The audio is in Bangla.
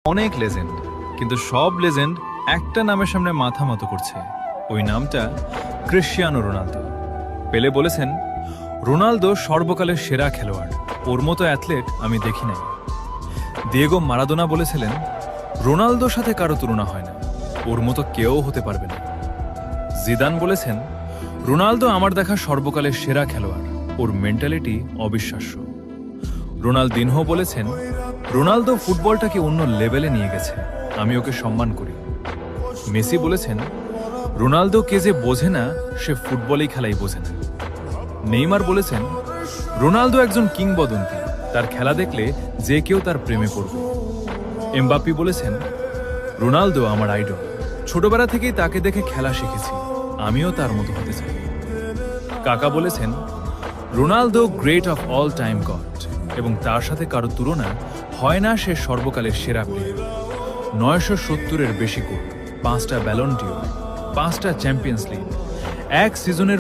অনেক লেজেন্ড, কিন্তু সব লেজেন্ড একটা নামের সামনে মাথা মতো করছে। ওই নামটা ক্রিশ্চিয়ানো রোনালদো। পেলে বলেছেন, রোনালদো সর্বকালের সেরা খেলোয়াড়, ওর মতো অ্যাথলেট আমি দেখি নাই। দিয়েগো মারাদোনা বলেছিলেন, রোনালদোর সাথে কারো তুলনা হয় না, ওর মতো কেউ হতে পারবে না। জিদান বলেছেন, রোনালদো আমার দেখা সর্বকালের সেরা খেলোয়াড়, ওর মেন্টালিটি অবিশ্বাস্য। রোনালদিনহো বলেছেন, রোনালদো ফুটবলটাকে অন্য লেভেলে নিয়ে গেছে, আমি ওকে সম্মান করি। মেসি বলেছেন, রোনালদো কে যে বোঝে না সে ফুটবলেই খেলাই বোঝে না। নেইমার বলেছেন, রোনালদো একজন কিংবদন্তি, তার খেলা দেখলে যে কেউ তার প্রেমে পড়বে। এমবাপ্পে বলেছেন, রোনালদো আমার আইডল, ছোটবেলা থেকেই তাকে দেখে খেলা শিখেছি, আমিও তার মতো হতে চাই। কাকা বলেছেন, Ronaldo great of all time god, এবং তার সাথে কারো তুলনা হয় না, সে সর্বকালের সেরা প্লেয়ার। 970-এর বেশি গোল, 5টা ব্যালন ডিওর, 5টা চ্যাম্পিয়ন্স লিগ, এক সিজনের